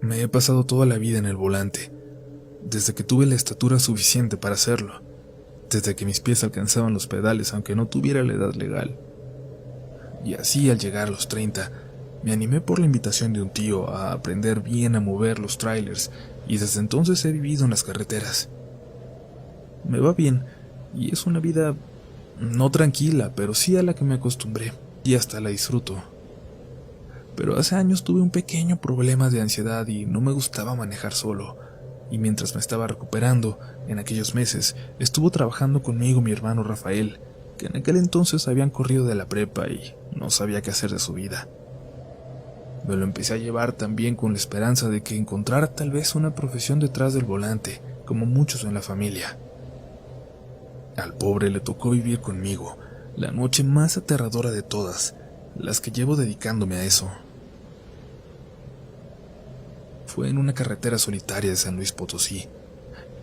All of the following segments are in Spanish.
Me he pasado toda la vida en el volante, desde que tuve la estatura suficiente para hacerlo, desde que mis pies alcanzaban los pedales aunque no tuviera la edad legal. Y así, al llegar a los 30, me animé por la invitación de un tío a aprender bien a mover los trailers, y desde entonces he vivido en las carreteras. Me va bien, y es una vida no tranquila, pero sí a la que me acostumbré, y hasta la disfruto. Pero hace años tuve un pequeño problema de ansiedad y no me gustaba manejar solo, y mientras me estaba recuperando, en aquellos meses, estuvo trabajando conmigo mi hermano Rafael, que en aquel entonces habían corrido de la prepa y no sabía qué hacer de su vida. Me lo empecé a llevar también con la esperanza de que encontrara tal vez una profesión detrás del volante, como muchos en la familia. Al pobre le tocó vivir conmigo la noche más aterradora de todas, las que llevo dedicándome a eso. Fue en una carretera solitaria de San Luis Potosí,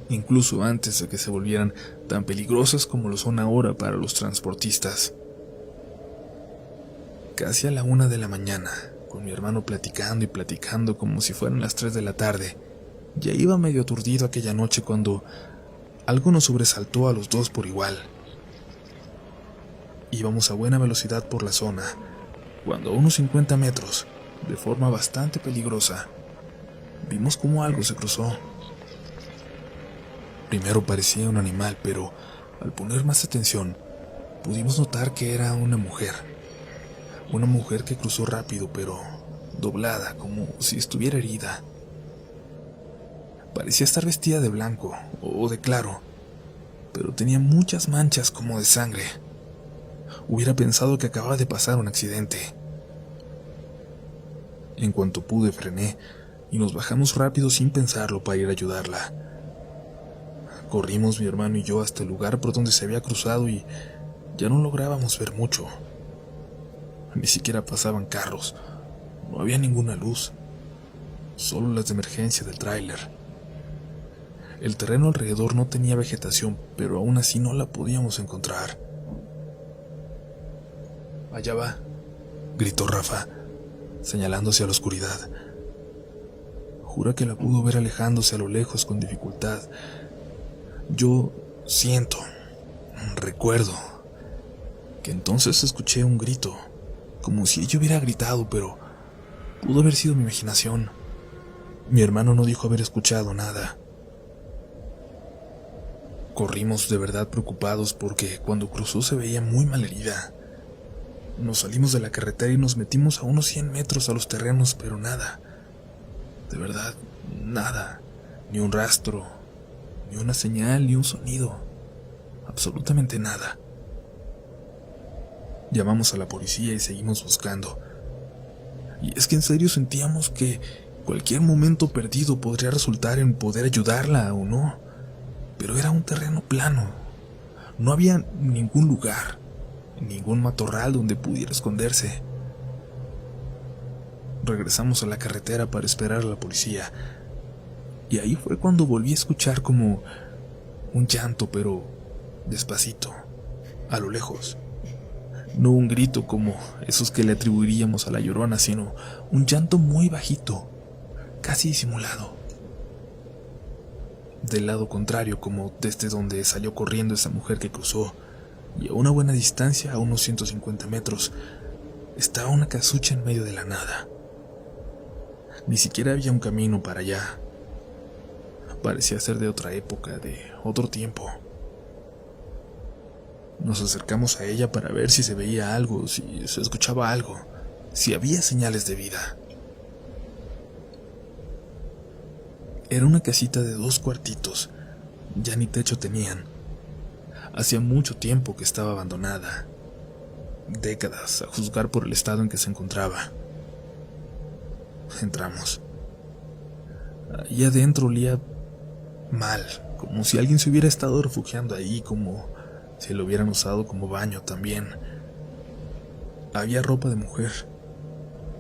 incluso antes de que se volvieran tan peligrosas como lo son ahora para los transportistas. Casi a la 1 de la mañana, con mi hermano platicando y platicando como si fueran las 3 de la tarde, ya iba medio aturdido aquella noche cuando algo nos sobresaltó a los dos por igual. Íbamos a buena velocidad por la zona, cuando a unos 50 metros, de forma bastante peligrosa, vimos como algo se cruzó. Primero parecía un animal, pero al poner más atención, pudimos notar que era una mujer. Una mujer que cruzó rápido, pero doblada, como si estuviera herida. Parecía estar vestida de blanco o de claro, pero tenía muchas manchas como de sangre. Hubiera pensado que acababa de pasar un accidente. En cuanto pude, frené y nos bajamos rápido sin pensarlo para ir a ayudarla. Corrimos mi hermano y yo hasta el lugar por donde se había cruzado y ya no lográbamos ver mucho. Ni siquiera pasaban carros, no había ninguna luz, solo las de emergencia del tráiler. El terreno alrededor no tenía vegetación, pero aún así no la podíamos encontrar. «Allá va», gritó Rafa, señalando hacia la oscuridad. Jura que la pudo ver alejándose a lo lejos con dificultad. Yo recuerdo, que entonces escuché un grito, como si ella hubiera gritado, pero pudo haber sido mi imaginación. Mi hermano no dijo haber escuchado nada. Corrimos de verdad preocupados porque cuando cruzó se veía muy mal herida. Nos salimos de la carretera y nos metimos a unos 100 metros a los terrenos, pero nada. De verdad, nada. Ni un rastro, ni una señal, ni un sonido. Absolutamente nada. Llamamos a la policía y seguimos buscando. Y es que en serio sentíamos que cualquier momento perdido podría resultar en poder ayudarla o no. Pero era un terreno plano. No había ningún lugar, ningún matorral donde pudiera esconderse. Regresamos a la carretera para esperar a la policía. Y ahí fue cuando volví a escuchar como un llanto, pero despacito, a lo lejos. No un grito como esos que le atribuiríamos a la Llorona, sino un llanto muy bajito, casi disimulado. Del lado contrario, como desde donde salió corriendo esa mujer que cruzó, y a una buena distancia, a unos 150 metros, estaba una casucha en medio de la nada. Ni siquiera había un camino para allá. Parecía ser de otra época, de otro tiempo. Nos acercamos a ella para ver si se veía algo, si se escuchaba algo, si había señales de vida. Era una casita de 2 cuartitos, ya ni techo tenían. Hacía mucho tiempo que estaba abandonada, décadas a juzgar por el estado en que se encontraba. Entramos. Ahí adentro olía mal, como si alguien se hubiera estado refugiando ahí, como si lo hubieran usado como baño también. Había ropa de mujer,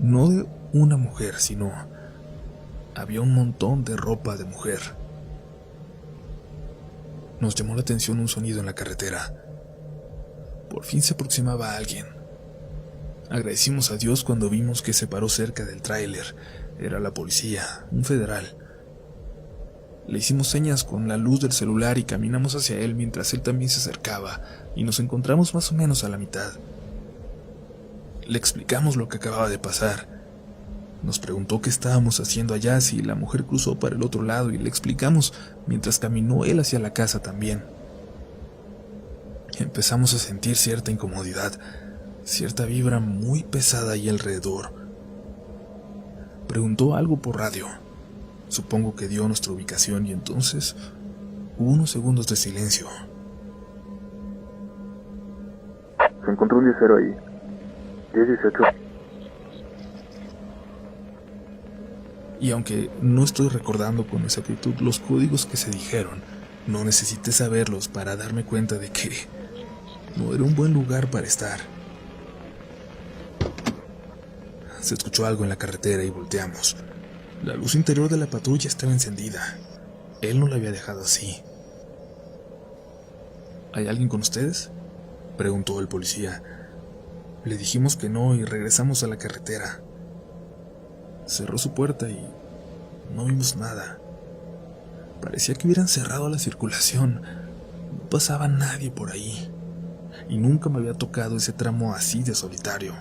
no de una mujer, sino había un montón de ropa de mujer. Nos llamó la atención un sonido en la carretera. Por fin se aproximaba alguien. Agradecimos a Dios cuando vimos que se paró cerca del tráiler, Era la policía, un federal. Le hicimos señas con la luz del celular y caminamos hacia él mientras él también se acercaba, y nos encontramos más o menos a la mitad. Le explicamos lo que acababa de pasar. Nos preguntó qué estábamos haciendo allá, si la mujer cruzó para el otro lado, y le explicamos mientras caminó él hacia la casa también. Empezamos a sentir cierta incomodidad, cierta vibra muy pesada ahí alrededor. Preguntó algo por radio. Supongo que dio nuestra ubicación y entonces hubo unos segundos de silencio. Se encontró un 10 ahí. 1018. Y aunque no estoy recordando con exactitud los códigos que se dijeron, no necesité saberlos para darme cuenta de que no era un buen lugar para estar. Se escuchó algo en la carretera y volteamos. La luz interior de la patrulla estaba encendida. Él no la había dejado así. ¿Hay alguien con ustedes?, preguntó el policía. Le dijimos que no y regresamos a la carretera. Cerró su puerta y no vimos nada. Parecía que hubieran cerrado la circulación. No pasaba nadie por ahí. Y nunca me había tocado ese tramo así de solitario.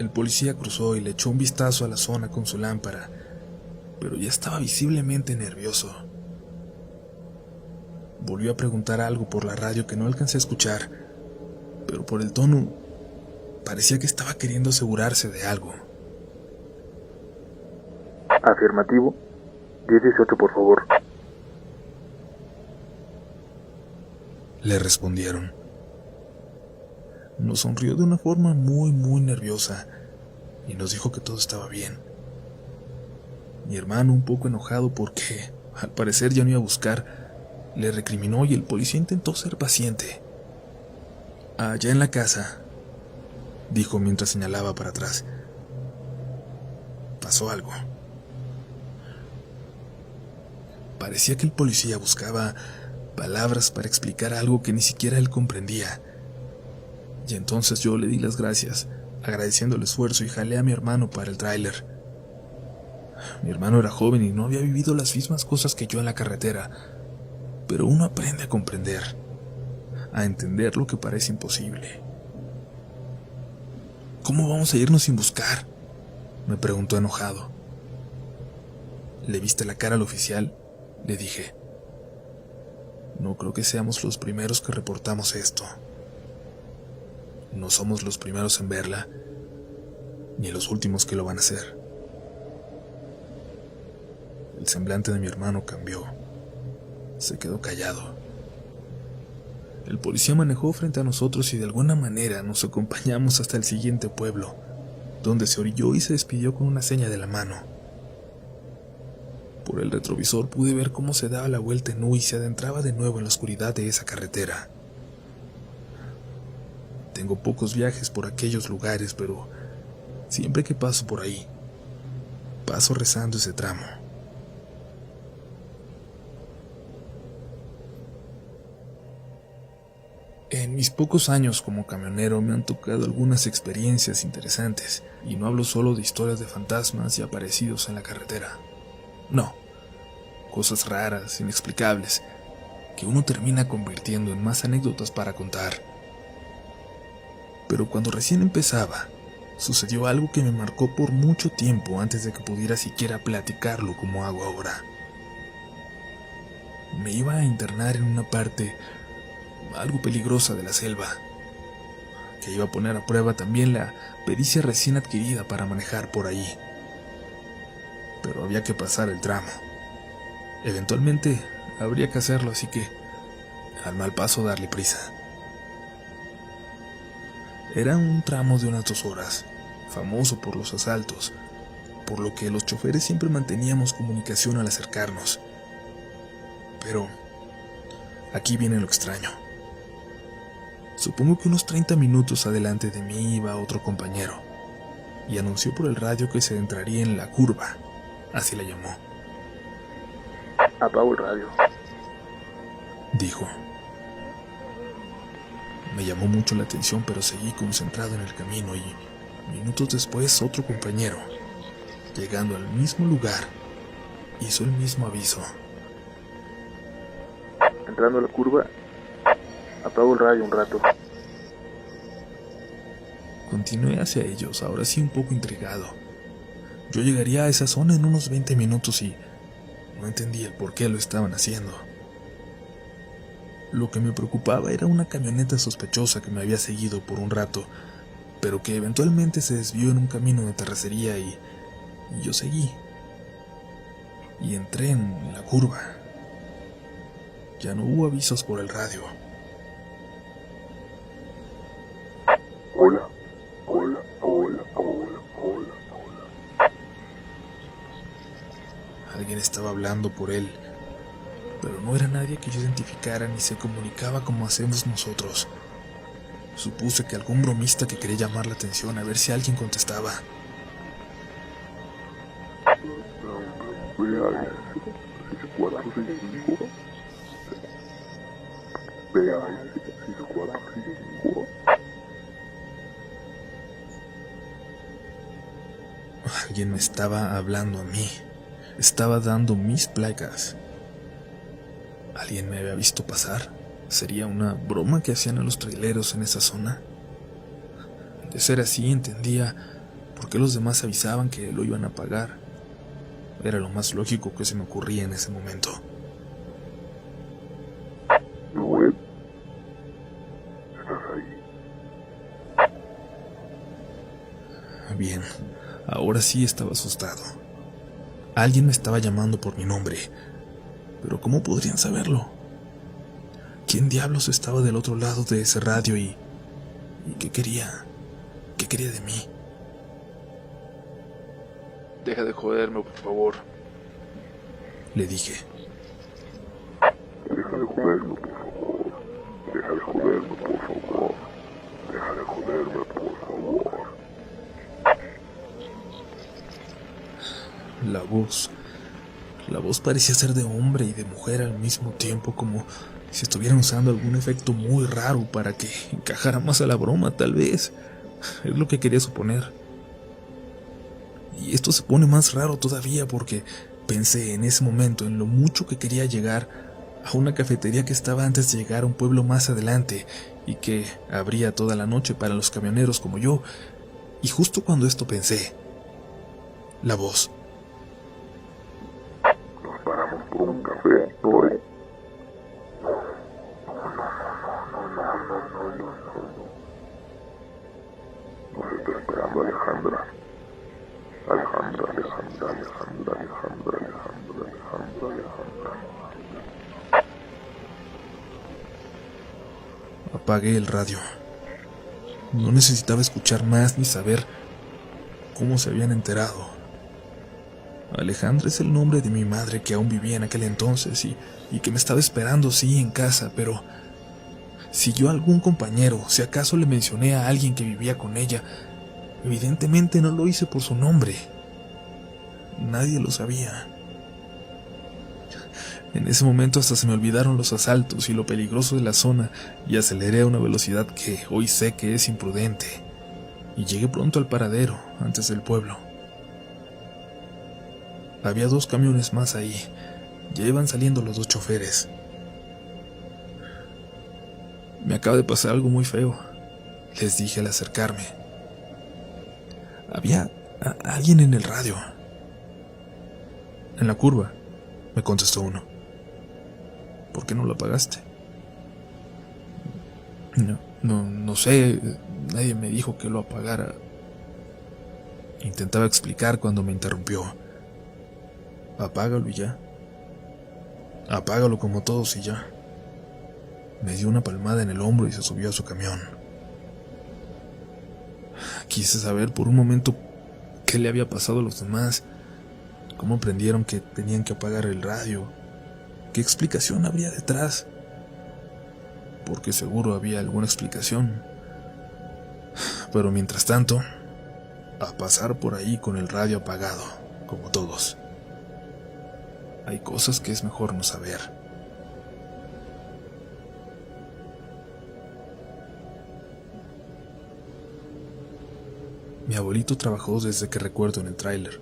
El policía cruzó y le echó un vistazo a la zona con su lámpara, pero ya estaba visiblemente nervioso. Volvió a preguntar algo por la radio que no alcancé a escuchar, pero por el tono parecía que estaba queriendo asegurarse de algo. Afirmativo. 1018, por favor. Le respondieron. Nos sonrió de una forma muy nerviosa y nos dijo que todo estaba bien. Mi hermano, un poco enojado porque al parecer ya no iba a buscar, le recriminó y el policía intentó ser paciente. Allá en la casa, dijo mientras señalaba para atrás, pasó algo. Parecía que el policía buscaba palabras para explicar algo que ni siquiera él comprendía. Y entonces yo le di las gracias, agradeciendo el esfuerzo, y jalé a mi hermano para el tráiler. Mi hermano era joven y no había vivido las mismas cosas que yo en la carretera, pero uno aprende a comprender, a entender lo que parece imposible. ¿Cómo vamos a irnos sin buscar?, me preguntó enojado. ¿Le viste la cara al oficial?, le dije. No creo que seamos los primeros que reportamos esto. No somos los primeros en verla, ni los últimos que lo van a hacer. El semblante de mi hermano cambió. Se quedó callado. El policía manejó frente a nosotros y de alguna manera nos acompañamos hasta el siguiente pueblo, donde se orilló y se despidió con una seña de la mano. Por el retrovisor pude ver cómo se daba la vuelta en U y se adentraba de nuevo en la oscuridad de esa carretera. Tengo pocos viajes por aquellos lugares, pero siempre que paso por ahí, paso rezando ese tramo. En mis pocos años como camionero me han tocado algunas experiencias interesantes, y no hablo solo de historias de fantasmas y aparecidos en la carretera. No, cosas raras, inexplicables, que uno termina convirtiendo en más anécdotas para contar. Pero cuando recién empezaba, sucedió algo que me marcó por mucho tiempo antes de que pudiera siquiera platicarlo como hago ahora. Me iba a internar en una parte algo peligrosa de la selva, que iba a poner a prueba también la pericia recién adquirida para manejar por ahí. Pero había que pasar el tramo. Eventualmente habría que hacerlo, así que al mal paso darle prisa. Era un tramo de unas 2 horas, famoso por los asaltos, por lo que los choferes siempre manteníamos comunicación al acercarnos. Pero aquí viene lo extraño. Supongo que unos 30 minutos adelante de mí iba otro compañero, y anunció por el radio que se entraría en la curva, así la llamó. Apago el radio, dijo. Me llamó mucho la atención, pero seguí concentrado en el camino y Minutos después, otro compañero, llegando al mismo lugar, hizo el mismo aviso. Entrando a la curva, apago el radio un rato. Continué hacia ellos, ahora sí un poco intrigado. Yo llegaría a esa zona en unos 20 minutos y no entendía el por qué lo estaban haciendo. Lo que me preocupaba era una camioneta sospechosa que me había seguido por un rato, pero que eventualmente se desvió en un camino de terracería y yo seguí. Y entré en la curva. Ya no hubo avisos por el radio. Hola, hola, hola, hola, hola, hola. Alguien estaba hablando por él, pero no era nadie que yo identificara ni se comunicaba como hacemos nosotros. Supuse que algún bromista que quería llamar la atención a ver si alguien contestaba. Vea 6465. Vea 6465. Alguien me estaba hablando a mí. Estaba dando mis placas. ¿Alguien me había visto pasar? ¿Sería una broma que hacían a los traileros en esa zona? De ser así, entendía por qué los demás avisaban que lo iban a pagar. Era lo más lógico que se me ocurría en ese momento. Noel, ¿estás ahí? Bien, ahora sí estaba asustado. Alguien me estaba llamando por mi nombre, pero ¿cómo podrían saberlo? ¿Quién diablos estaba del otro lado de ese radio y qué quería? ¿Qué quería de mí? Deja de joderme, por favor. Le dije. Deja de joderme, por favor. Deja de joderme, por favor. Deja de joderme, por favor. La voz parecía ser de hombre y de mujer al mismo tiempo, como si estuvieran usando algún efecto muy raro para que encajara más a la broma, tal vez. Es lo que quería suponer. Y esto se pone más raro todavía porque pensé en ese momento en lo mucho que quería llegar a una cafetería que estaba antes de llegar a un pueblo más adelante y que abría toda la noche para los camioneros como yo. Y justo cuando esto pensé, la voz. Nos paramos por un café, Noel. Nos está esperando Alejandra. Alejandra. Apagué el radio. No necesitaba escuchar más ni saber cómo se habían enterado. Alejandra es el nombre de mi madre que aún vivía en aquel entonces y que me estaba esperando, sí, en casa, pero si yo a algún compañero, si acaso le mencioné a alguien que vivía con ella, evidentemente no lo hice por su nombre. Nadie lo sabía. En ese momento hasta se me olvidaron los asaltos y lo peligroso de la zona y aceleré a una velocidad que hoy sé que es imprudente. Y llegué pronto al paradero, antes del pueblo. Había 2 camiones más ahí. Ya iban saliendo los 2 choferes. Me acaba de pasar algo muy feo, les dije al acercarme. Había alguien en el radio. En la curva, me contestó uno. ¿Por qué no lo apagaste? No sé, nadie me dijo que lo apagara. Intentaba explicar cuando me interrumpió. Apágalo y ya. Apágalo como todos y ya. Me dio una palmada en el hombro y se subió a su camión. Quise saber por un momento qué le había pasado a los demás, cómo aprendieron que tenían que apagar el radio, qué explicación habría detrás, porque seguro había alguna explicación. Pero mientras tanto, a pasar por ahí con el radio apagado, como todos. Hay cosas que es mejor no saber. Mi abuelito trabajó desde que recuerdo en el tráiler.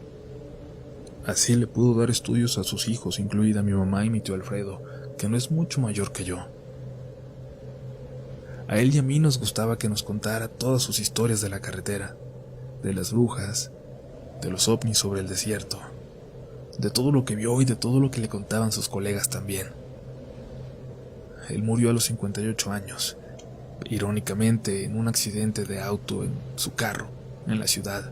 Así le pudo dar estudios a sus hijos, incluida mi mamá y mi tío Alfredo, que no es mucho mayor que yo. A él y a mí nos gustaba que nos contara todas sus historias de la carretera, de las brujas, de los ovnis sobre el desierto, de todo lo que vio y de todo lo que le contaban sus colegas también. Él murió a los 58 años, irónicamente en un accidente de auto en su carro, en la ciudad.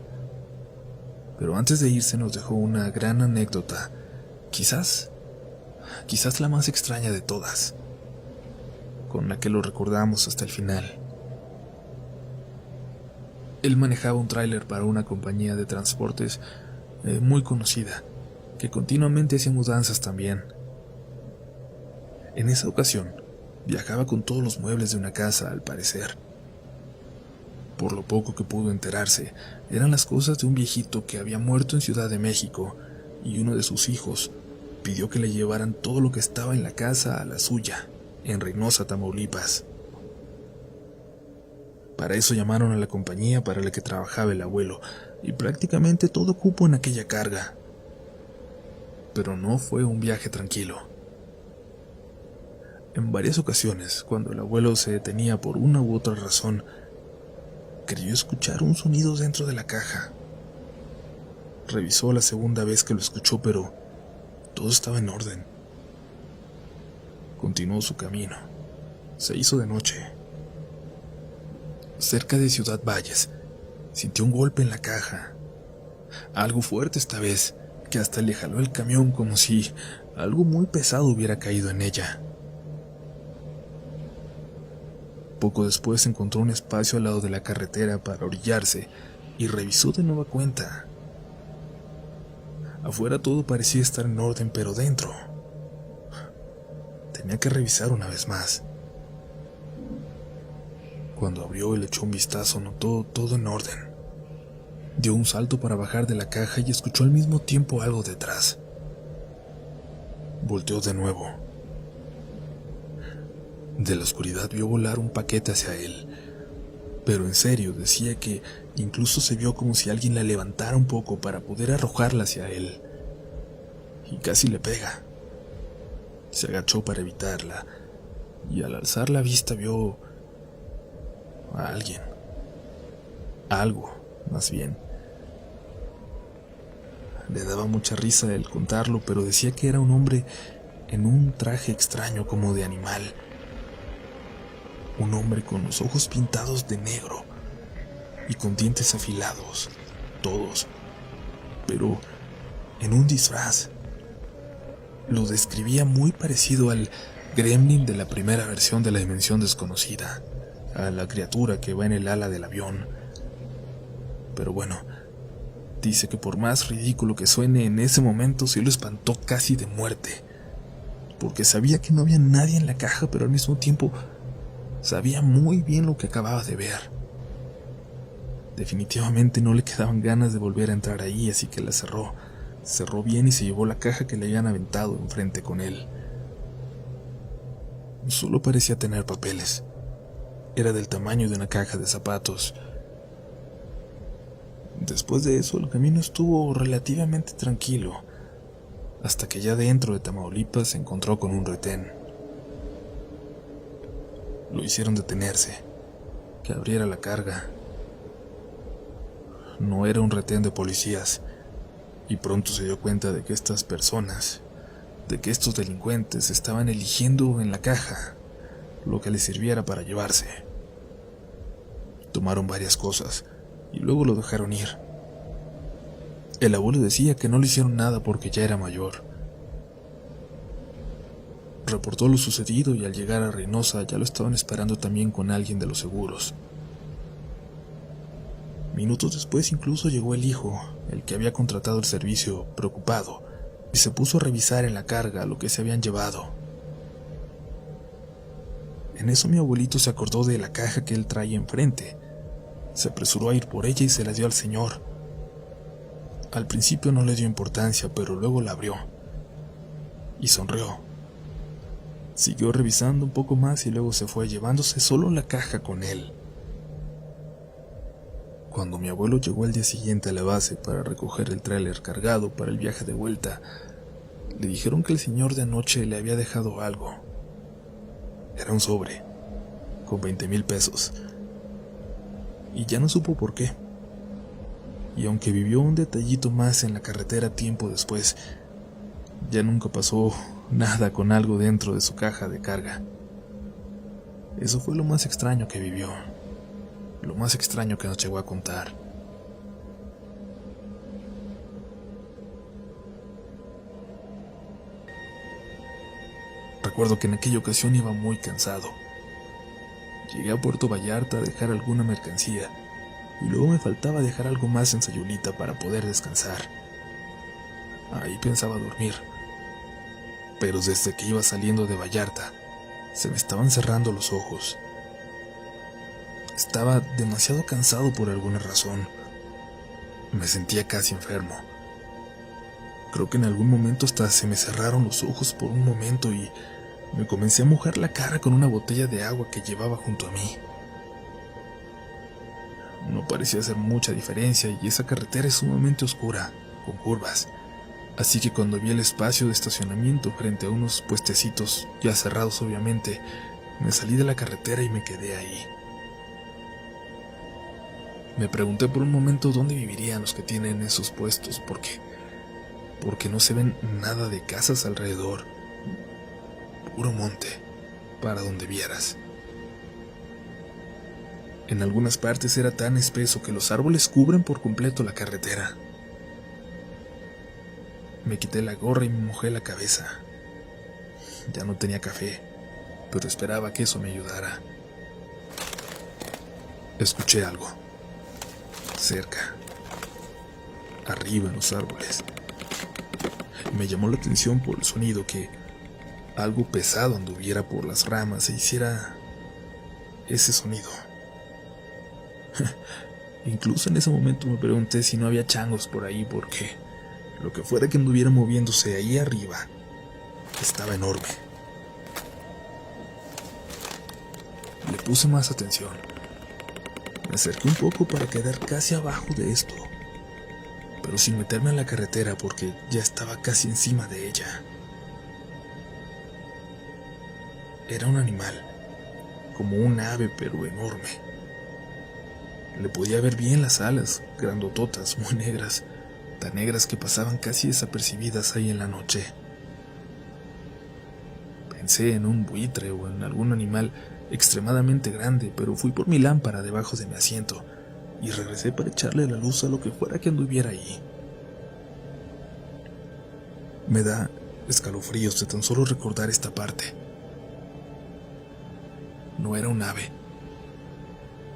Pero antes de irse nos dejó una gran anécdota, quizás la más extraña de todas, con la que lo recordamos hasta el final. Él manejaba un tráiler para una compañía de transportes muy conocida, que continuamente hacía mudanzas también. En esa ocasión, viajaba con todos los muebles de una casa, al parecer. Por lo poco que pudo enterarse, eran las cosas de un viejito que había muerto en Ciudad de México, y uno de sus hijos pidió que le llevaran todo lo que estaba en la casa a la suya, en Reynosa, Tamaulipas. Para eso llamaron a la compañía para la que trabajaba el abuelo, y prácticamente todo cupo en aquella carga. Pero no fue un viaje tranquilo. En varias ocasiones, cuando el abuelo se detenía por una u otra razón, creyó escuchar un sonido dentro de la caja. Revisó la segunda vez que lo escuchó, pero todo estaba en orden. Continuó su camino. Se hizo de noche. Cerca de Ciudad Valles, sintió un golpe en la caja. Algo fuerte esta vez, que hasta le jaló el camión como si algo muy pesado hubiera caído en ella. Poco después encontró un espacio al lado de la carretera para orillarse y revisó de nueva cuenta. Afuera todo parecía estar en orden, pero dentro tenía que revisar una vez más. Cuando abrió y le echó un vistazo, notó todo en orden. Dio un salto para bajar de la caja y escuchó al mismo tiempo algo detrás. Volteó de nuevo. De la oscuridad vio volar un paquete hacia él, pero en serio, decía que incluso se vio como si alguien la levantara un poco para poder arrojarla hacia él. Y casi le pega. Se agachó para evitarla, y al alzar la vista vio a alguien. Algo, más bien. Le daba mucha risa el contarlo, pero decía que era un hombre en un traje extraño como de animal. Un hombre con los ojos pintados de negro y con dientes afilados, todos, pero en un disfraz. Lo describía muy parecido al gremlin de la primera versión de La Dimensión Desconocida, a la criatura que va en el ala del avión. Pero bueno, dice que por más ridículo que suene, en ese momento sí lo espantó casi de muerte, porque sabía que no había nadie en la caja, pero al mismo tiempo sabía muy bien lo que acababa de ver. Definitivamente no le quedaban ganas de volver a entrar ahí, así que la cerró. Cerró bien y se llevó la caja que le habían aventado enfrente con él. Solo parecía tener papeles. Era del tamaño de una caja de zapatos. Después de eso, el camino estuvo relativamente tranquilo, hasta que ya dentro de Tamaulipas se encontró con un retén. Lo hicieron detenerse, que abriera la carga. No era un retén de policías, y pronto se dio cuenta de que estas personas, de que estos delincuentes estaban eligiendo en la caja lo que les sirviera para llevarse. Tomaron varias cosas y luego lo dejaron ir. El abuelo decía que no le hicieron nada porque ya era mayor. Reportó lo sucedido y al llegar a Reynosa ya lo estaban esperando también con alguien de los seguros. Minutos después incluso llegó el hijo, el que había contratado el servicio, preocupado, y se puso a revisar en la carga lo que se habían llevado. En eso mi abuelito se acordó de la caja que él traía enfrente. Se apresuró a ir por ella y se la dio al señor. Al principio no le dio importancia, pero luego la abrió y sonrió. Siguió revisando un poco más y luego se fue, llevándose solo la caja con él. Cuando mi abuelo llegó al día siguiente a la base para recoger el tráiler cargado para el viaje de vuelta, le dijeron que el señor de anoche le había dejado algo. Era un sobre, con 20,000 pesos. Y ya no supo por qué. Y aunque vivió un detallito más en la carretera tiempo después, ya nunca pasó nada con algo dentro de su caja de carga. Eso fue lo más extraño que vivió, lo más extraño que nos llegó a contar. Recuerdo que en aquella ocasión iba muy cansado. Llegué a Puerto Vallarta a dejar alguna mercancía y luego me faltaba dejar algo más en Sayulita para poder descansar. Ahí pensaba dormir, pero desde que iba saliendo de Vallarta se me estaban cerrando los ojos. Estaba demasiado cansado por alguna razón. Me sentía casi enfermo. Creo que en algún momento hasta se me cerraron los ojos por un momento y me comencé a mojar la cara con una botella de agua que llevaba junto a mí. No parecía hacer mucha diferencia y esa carretera es sumamente oscura, con curvas. Así que cuando vi el espacio de estacionamiento frente a unos puestecitos, ya cerrados obviamente, me salí de la carretera y me quedé ahí. Me pregunté por un momento dónde vivirían los que tienen esos puestos, porque no se ven nada de casas alrededor. Puro monte, para donde vieras. En algunas partes era tan espeso que los árboles cubren por completo la carretera. Me quité la gorra y me mojé la cabeza. Ya no tenía café, pero esperaba que eso me ayudara. Escuché algo. Cerca. Arriba en los árboles. Me llamó la atención por el sonido, que algo pesado anduviera por las ramas e hiciera ese sonido. Incluso en ese momento me pregunté si no había changos por ahí, porque lo que fuera que anduviera moviéndose ahí arriba estaba enorme. Le puse más atención. Me acerqué un poco para quedar casi abajo de esto, pero sin meterme en la carretera porque ya estaba casi encima de ella. Era un animal, como un ave pero enorme. Le podía ver bien las alas, grandototas, muy negras, tan negras que pasaban casi desapercibidas ahí en la noche. Pensé en un buitre o en algún animal extremadamente grande, pero fui por mi lámpara debajo de mi asiento y regresé para echarle la luz a lo que fuera que anduviera ahí. Me da escalofríos de tan solo recordar esta parte. No era un ave,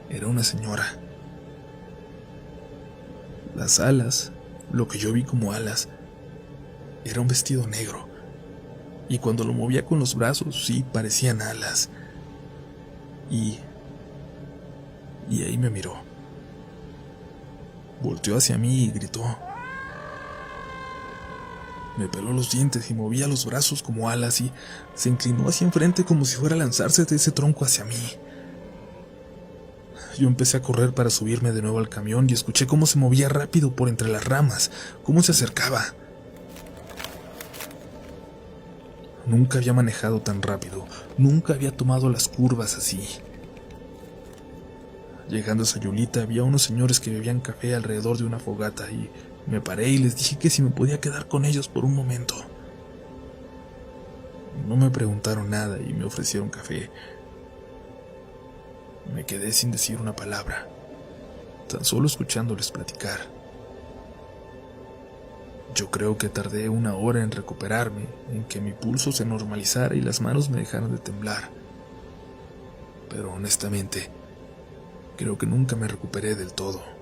era una señora. Las alas, lo que yo vi como alas, era un vestido negro, y cuando lo movía con los brazos sí parecían alas. Y ahí me miró. Volteó hacia mí y gritó. Me peló los dientes y movía los brazos como alas y se inclinó hacia enfrente como si fuera a lanzarse de ese tronco hacia mí. Yo empecé a correr para subirme de nuevo al camión y escuché cómo se movía rápido por entre las ramas, cómo se acercaba. Nunca había manejado tan rápido, nunca había tomado las curvas así. Llegando a Sayulita había unos señores que bebían café alrededor de una fogata y me paré y les dije que si me podía quedar con ellos por un momento. No me preguntaron nada y me ofrecieron café. Me quedé sin decir una palabra, tan solo escuchándoles platicar. Yo creo que tardé 1 hora en recuperarme, en que mi pulso se normalizara y las manos me dejaran de temblar. Pero honestamente, creo que nunca me recuperé del todo.